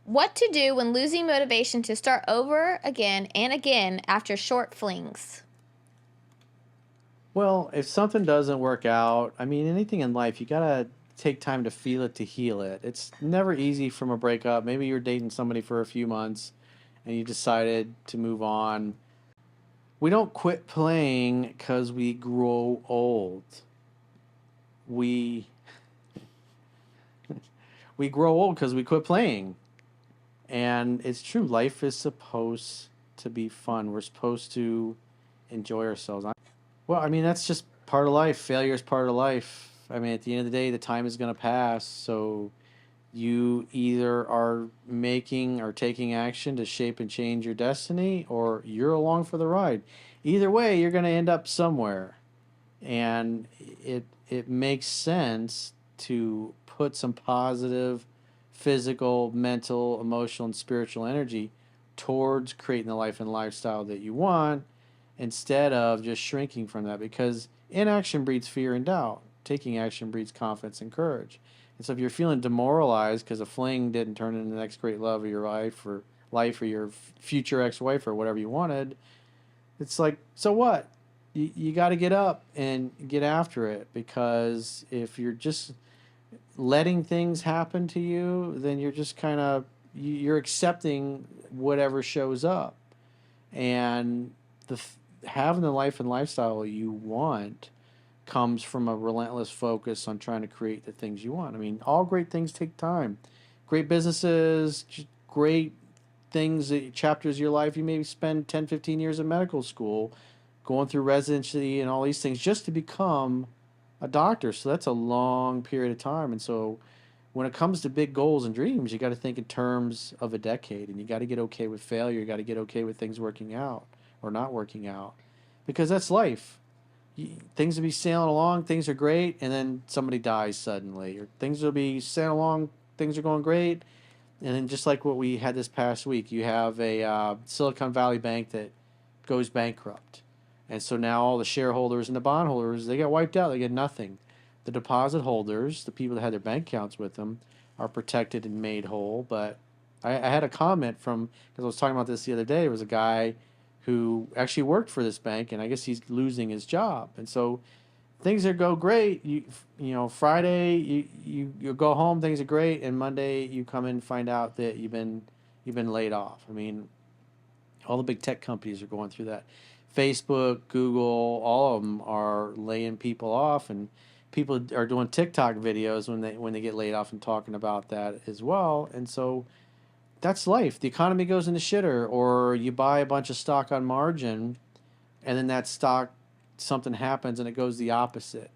What to do when losing motivation to start over again and again after short flings? Well, if something doesn't work out, I mean, anything in life, you gotta take time to feel it to heal it. It's never easy from a breakup. Maybe you're dating somebody for a few months and you decided to move on. We don't quit playing because we grow old. We we grow old because we quit playing. And it's true. Life is supposed to be fun. We're supposed to enjoy ourselves. Well, I mean, that's just part of life. Failure is part of life. I mean, at the end of the day, the time is going to pass. So you either are making or taking action to shape and change your destiny, or you're along for the ride. Either way, you're going to end up somewhere. And it makes sense to put some positive physical, mental, emotional, and spiritual energy towards creating the life and lifestyle that you want instead of just shrinking from that, because inaction breeds fear and doubt. Taking action breeds confidence and courage. And so if you're feeling demoralized because a fling didn't turn into the next great love of your life or your future ex-wife or whatever you wanted, it's like, so what? You got to get up and get after it, because if you're just letting things happen to you, then you're just kind of you're accepting whatever shows up. And the having the life and lifestyle you want comes from a relentless focus on trying to create the things you want. I mean, all great things take time. Great businesses, great things, chapters of your life. You maybe spend 10, 15 years in medical school, going through residency and all these things just to become a doctor. So that's a long period of time. And so when it comes to big goals and dreams, you got to think in terms of a decade, and you got to get okay with failure. You got to get okay with things working out or not working out, because that's life. Things will be sailing along, things are great, and then somebody dies suddenly, or things will be sailing along, things are going great, and then just like what we had this past week, you have a Silicon Valley bank that goes bankrupt, and so now all the shareholders and the bondholders, they get wiped out. They get nothing. The deposit holders, the people that had their bank accounts with them, are protected and made whole. But I had a comment from, because I was talking about this the other day. There was a guy who actually worked for this bank, and I guess he's losing his job. And so things are go great. Friday you go home, things are great, and Monday you come in and find out that you've been laid off. I mean, all the big tech companies are going through that. Facebook, Google, all of them are laying people off, and people are doing TikTok videos when they get laid off and talking about that as well. And so that's life. The economy goes into shitter, or you buy a bunch of stock on margin, and then that stock, something happens and it goes the opposite,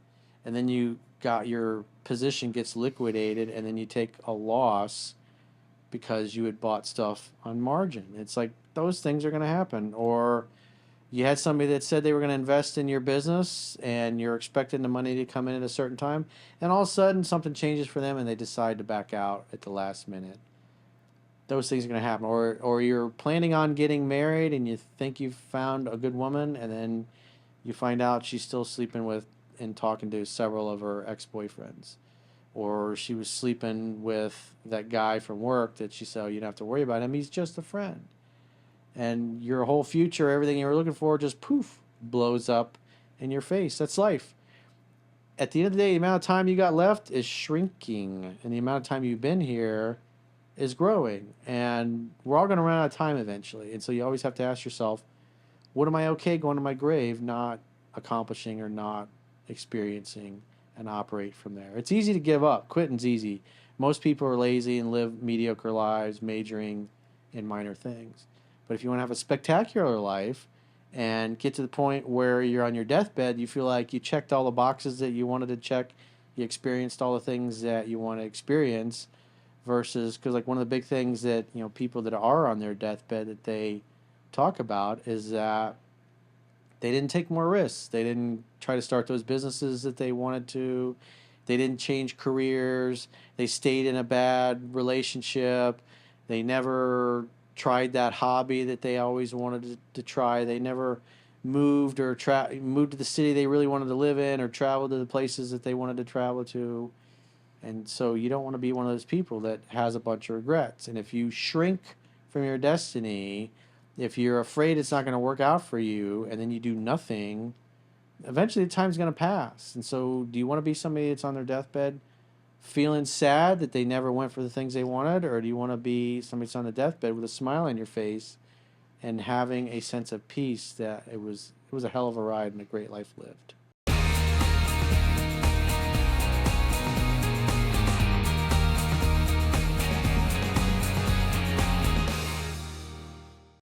and then you got your position gets liquidated, and then you take a loss because you had bought stuff on margin. It's like those things are going to happen. Or you had somebody that said they were going to invest in your business, and you're expecting the money to come in at a certain time, and all of a sudden something changes for them and they decide to back out at the last minute. Those things are going to happen. Or you're planning on getting married and you think you've found a good woman, and then you find out she's still sleeping with and talking to several of her ex-boyfriends, or she was sleeping with that guy from work that she said, oh, you don't have to worry about him, he's just a friend. And your whole future, everything you were looking for, just poof, blows up in your face. That's life. At the end of the day, the amount of time you got left is shrinking, and the amount of time you've been here is growing. And we're all going to run out of time eventually. And so you always have to ask yourself, what am I okay going to my grave not accomplishing or not experiencing, and operate from there? It's easy to give up. Quitting's easy. Most people are lazy and live mediocre lives, majoring in minor things. But if you want to have a spectacular life and get to the point where you're on your deathbed, you feel like you checked all the boxes that you wanted to check, you experienced all the things that you want to experience, versus, because like one of the big things that people that are on their deathbed that they talk about is that they didn't take more risks. They didn't try to start those businesses that they wanted to. They didn't change careers. They stayed in a bad relationship. They never tried that hobby that they always wanted to try. They never moved or moved to the city they really wanted to live in, or traveled to the places that they wanted to travel to. And so you don't want to be one of those people that has a bunch of regrets. And if you shrink from your destiny, if you're afraid it's not going to work out for you, and then you do nothing, eventually the time's going to pass. And so do you want to be somebody that's on their deathbed feeling sad that they never went for the things they wanted? Or do you want to be somebody that's on the deathbed with a smile on your face and having a sense of peace that it was a hell of a ride and a great life lived?